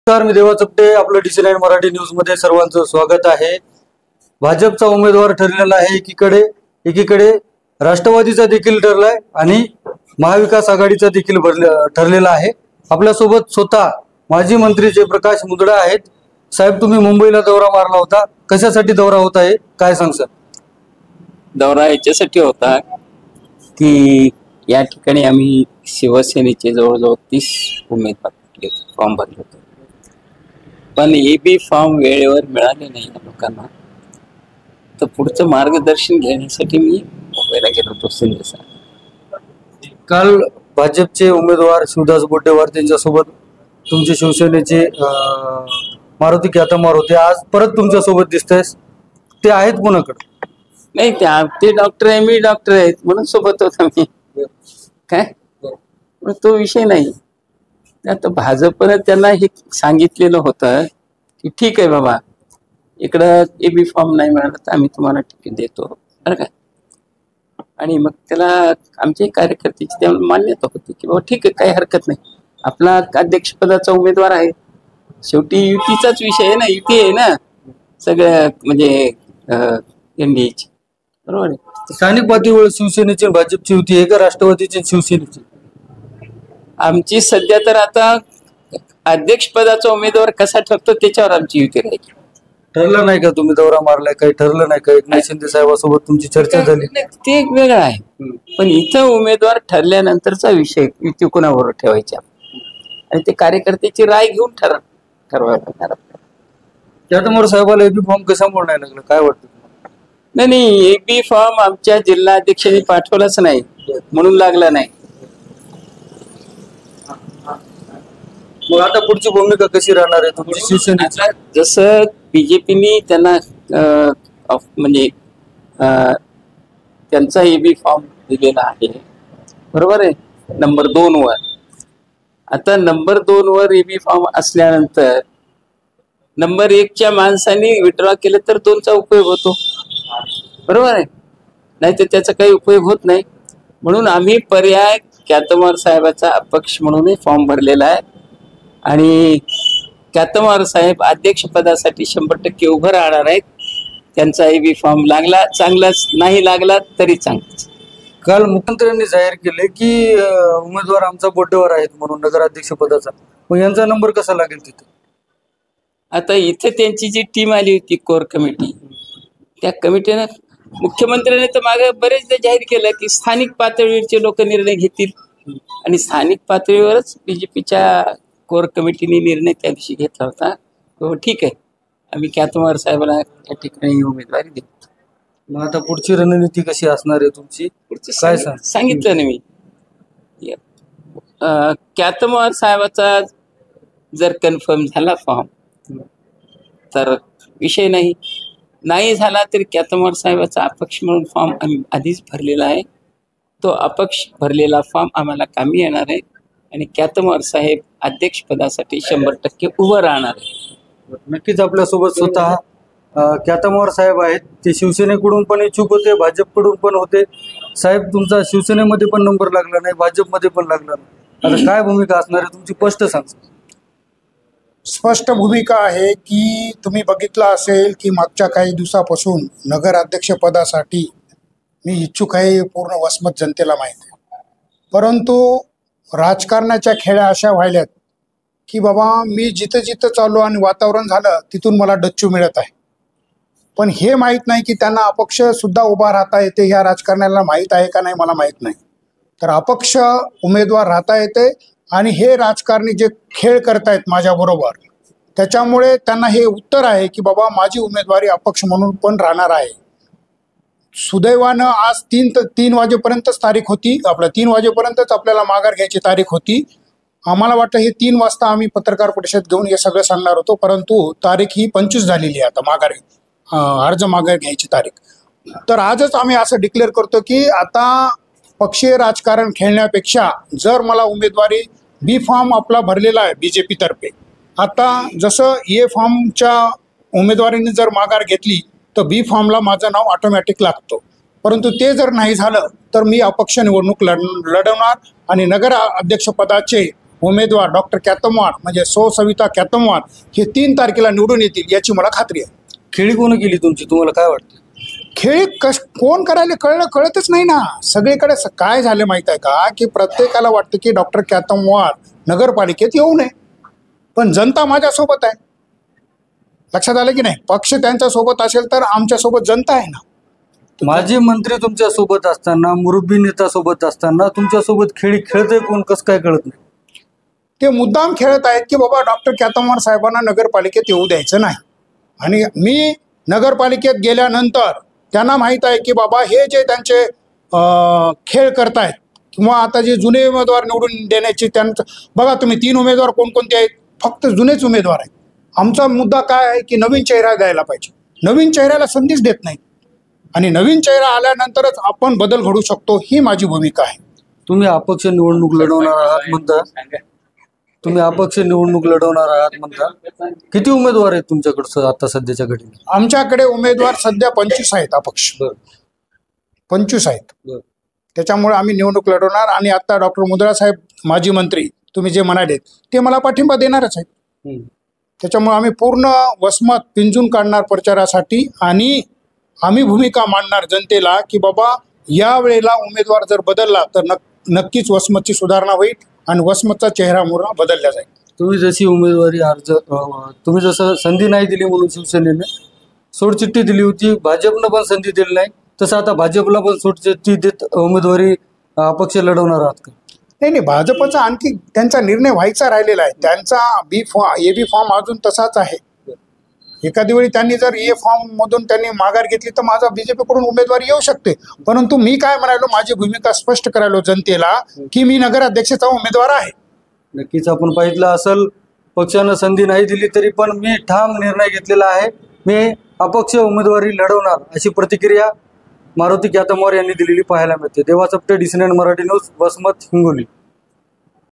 नमस्कार, मी देवा चपटे. आपलं DC9 मराठी न्यूज मध्ये सर्वांचं स्वागत आहे. भाजपचा उमेदवार ठरलेला आहे. एकीकडे राष्ट्रवादीचा देखील ठरलाय आणि महाविकास आघाडीचा देखील ठरलेला आहे. आपल्यासोबत स्वतः माजी मंत्री जयप्रकाश मुंदडा आहेत. साहेब, तुम्ही मुंबईला दौरा मारला होता, कशासाठी दौरा होता आहे, काय सांगसाल? दौरा याच्यासाठी होता की या ठिकाणी आम्ही शिवसेनेचे जवळजवळ 30 उमेदवार फॉर्म भरले होते, पण AB फॉर्म वेळेवर मिळाले नाही लोकांना. तर पुढचं मार्गदर्शन घेण्यासाठी मी मुंबईला गेलो होतो. काल भाजपचे उमेदवार शिवदास बोटेवार त्यांच्यासोबत तुमचे शिवसेनेचे मारुती ख्यातमार होते. आज परत तुमच्यासोबत दिसतंय, ते आहेत कोणाकडे? नाही, ते डॉक्टर आहे, मी डॉक्टर आहेत म्हणून सोबत होता मी. काय तो विषय नाही. आता भाजपनं त्यांना हे सांगितलेलं होतं की ठीक आहे बाबा, इकडं AB फॉर्म नाही मिळाला तर आम्ही तुम्हाला तिकीट देतो, बरं का. आणि मग त्याला आमचे कार्यकर्त्याची त्यामुळे मान्यता होती की बाबा ठीक आहे, काही हरकत नाही. आपला अध्यक्षपदाचा उमेदवार आहे, शेवटी युतीचाच विषय आहे ना, युती आहे ना सगळं, म्हणजे NDAची, बरोबर आहे. स्थानिक पातळीवर शिवसेनेची भाजपची युती आहे का राष्ट्रवादीची शिवसेनेची? आमची सध्या तर आता अध्यक्षपदाचा उमेदवार कसा ठरतो त्याच्यावर आमची युती राहील. ठरलं नाही का? तुम्ही दौरा मारलाय, काही ठरलं नाही का? एकनाथ शिंदे साहेबांसोबत तुमची चर्चा झाली? ते एक वेगळं आहे, पण इथं उमेदवार ठरल्यानंतरचा विषय युती कोणाबरोबर ठेवायची आणि ते कार्यकर्त्याची राय घेऊन ठरवायला लागणार. त्यामुळे साहेबाला AB फॉर्म कशामुळे नाही लागलं, काय वाटतं? नाही, AB फॉर्म आमच्या जिल्हा अध्यक्षांनी पाठवलाच नाही म्हणून लागला नाही. मग आता पुढची भूमिका कशी राहणार आहे तुमची शिवसेनेची? जसं BJPनी त्यांना म्हणजे त्यांचा AB फॉर्म दिलेला आहे, बरोबर आहे, नंबर 2 वर. आता नंबर 2 वर AB फॉर्म असल्यानंतर नंबर 1च्या माणसांनी विड्रॉ केलं तर 2चा उपयोग होतो, बरोबर आहे, नाही तर त्याचा काही उपयोग होत नाही. म्हणून आम्ही पर्याय ख्यातमार साहेबाचा अपक्ष म्हणून फॉर्म भरलेला आहे आणि ख्यातमार साहेब अध्यक्षपदासाठी 100% उभं राहणार आहेत. त्यांचा AB फॉर्म लागला चांगलाच, नाही लागला तरी चांगलाच. काल मुख्यमंत्र्यांनी जाहीर केले की उमेदवार आमचा बोटेवर आहेत म्हणून नगराध्यक्ष पदाचा. मग यांचा नंबर कसा लागेल तिथे? आता इथे त्यांची जी टीम आली होती, कोर कमिटी, त्या कमिटीनं मुख्यमंत्र्यांनी तर मागे बरेचदा जाहीर केलं की स्थानिक पातळीवरचे लोक निर्णय घेतील आणि स्थानिक पातळीवरच BJPच्या कोर कमिटीने निर्णय त्या दिवशी घेतला होता. तो ठीक आहे, आम्ही ख्यातमार साहेबांना या ठिकाणी उमेदवारी देतो. मग आता पुढची रणनीती कशी असणार आहे तुमची? काय सांगितलं ना मी. ख्यातमार साहेबाचा जर कन्फर्म झाला फॉर्म तर विषय नाही झाला तरी ख्यातमार साहेबाचा अपक्ष म्हणून फॉर्म आम्ही आधीच भरलेला आहे. तो अपक्ष भरलेला फॉर्म आम्हाला कामी येणार आहे आणि ख्यातमार साहेब अध्यक्षपदासाठी 100% उभं राहणार आहे. नक्कीच आपल्यासोबत स्वतः ख्यातमार साहेब आहेत. ते शिवसेनेकडून पण इच्छुक होते, भाजपकडून पण होते. साहेब, तुमचा शिवसेनेमध्ये पण नंबर लागला नाही, भाजपमध्ये पण लागला नाही, आता काय भूमिका असणार आहे तुमची, स्पष्ट सांगा. स्पष्ट भूमिका आहे की तुम्ही बघितलं असेल की मागच्या काही दिवसापासून नगराध्यक्षपदासाठी मी इच्छुक आहे, पूर्ण वसमत जनतेला माहीत आहे. परंतु राजकारणाच्या खेळ्या अशा व्हायल्यात की बाबा मी जिथं जिथं चालू आणि वातावरण झालं तिथून मला डच्चू मिळत आहे. पण हे माहीत नाही की त्यांना अपक्ष सुद्धा उभा राहता येते, ह्या राजकारण्याला माहीत आहे का नाही मला माहीत नाही. तर अपक्ष उमेदवार राहता येते आणि हे राजकारणी जे खेळ करतायत माझ्याबरोबर, त्याच्यामुळे त्यांना हे उत्तर आहे की बाबा माझी उमेदवारी अपक्ष म्हणून पण राहणार आहे. सुदैवानं आज 3 वाजेपर्यंतच तारीख होती, आपल्या 3 वाजेपर्यंतच आपल्याला माघार घ्यायची तारीख होती. आम्हाला वाटतं हे 3 वाजता आम्ही पत्रकार परिषद घेऊन हे सगळं सांगणार होतो, परंतु तारीख ही 25 झालेली आहे आता अर्ज माघार घ्यायची तारीख. तर आजच आम्ही असं डिक्लेअर करतो की आता पक्षीय राजकारण खेळण्यापेक्षा जर मला उमेदवारी B फॉर्म आपला भरलेला आहे BJP तर्फे, आता जसं A फॉर्मच्या उमेदवारीने जर माघार घेतली तर B फॉर्मला माझं नाव ऑटोमॅटिक लागतो. परंतु ते जर नाही झालं तर मी अपक्ष निवडणूक लढवणार आणि नगर अध्यक्षपदाचे उमेदवार डॉक्टर कॅतमवार म्हणजे सविता कॅतमवार हे 3 तारखेला निवडून येतील याची मला खात्री आहे. खेळी कोण केली तुमची, तुम्हाला काय वाटतं? खेळ कोण करायला कळतच नाही ना. सगळीकडे काय झालं माहित आहे का की प्रत्येकाला वाटतं की डॉक्टर कॅतमवार नगरपालिकेत येऊ नये, पण जनता माझ्यासोबत आहे. लक्षात आलं की नाही? पक्ष त्यांच्या सोबत असेल तर आमच्या सोबत जनता आहे ना. माजी मंत्री तुमच्या सोबत असताना, मुरब्बी नेता सोबत असताना तुमच्या सोबत खेळी खेळते कोण, कसं काय कळत नाही? ते मुद्दाम खेळत आहेत की बाबा डॉक्टर कॅतमवार साहेबांना नगरपालिकेत येऊ द्यायचं नाही. आणि मी नगरपालिकेत गेल्यानंतर त्यांना माहीत आहे की बाबा हे जे त्यांचे खेळ करतायत किंवा आता जे जुने उमेदवार निवडून देण्याचे त्यांचं बघा तुम्ही 3 उमेदवार कोणकोणते आहेत? फक्त जुनेच उमेदवार आहेत. आमचा मुद्दा काय आहे की नवीन चेहरा द्यायला पाहिजे. नवीन चेहऱ्याला संधीच देत नाही आणि नवीन चेहरा आल्यानंतरच आपण बदल घडू शकतो, ही माझी भूमिका आहे. तुम्ही अपक्ष निवडणूक लढवणार आहात म्हणता, तुम्ही अपक्ष निवडणूक लढवणार आहात म्हणता. किती उमेदवार आहेत तुमच्याकडे आता सध्याच्या घडीला? आमच्याकडे उमेदवार सध्या 25 आहेत. अपक्ष 25 आहेत. त्याच्यामुळे आम्ही निवडणूक लढवणार. आणि आता डॉक्टर मुंदडा साहेब माजी मंत्री तुम्ही जे म्हणाले ते मला पाठिंबा देणारच आहेत. त्याच्यामुळे आम्ही पूर्ण वसमत पिंजून काढणार प्रचारासाठी आणि आम्ही भूमिका मांडणार जनतेला की बाबा या वेळेला उमेदवार जर बदलला तर नक्कीच वसमतची सुधारणा होईल आणि वसमतचा चेहरा मोहरा बदलला जाईल. तुम्ही जशी उमेदवारी अर्ज तुम्ही जसं संधी नाही दिली म्हणून शिवसेनेने सोडचिठ्ठी दिली होती, भाजपनं पण संधी दिली नाही, तसं आता भाजपला पण सोडचिठ्ठी देत उमेदवारी अपक्ष लढवणार आहात का? नाही, भाजपचा आणखी त्यांचा निर्णय व्हायचा राहिलेला आहे. त्यांचा AB फॉर्म अजून तसाच आहे. एखादी वेळी त्यांनी जर ए फॉर्म मधून त्यांनी माघार घेतली तर माझा बीजेपीकडून उमेदवारी येऊ शकते. परंतु मी काय म्हणालो, माझी भूमिका स्पष्ट करायलो जनतेला की मी नगराध्यक्षाचा उमेदवार आहे. नक्कीच आपण पाहिलं असेल, पक्षानं संधी नाही दिली तरी पण मी ठाम निर्णय घेतलेला आहे, मी अपक्ष उमेदवारी लढवणार, अशी प्रतिक्रिया मारुती कॅतमवार यांनी दिलेली पाहायला मिळते. देवा चपटे, DC9 मराठी न्यूज, वसमत, हिंगोली.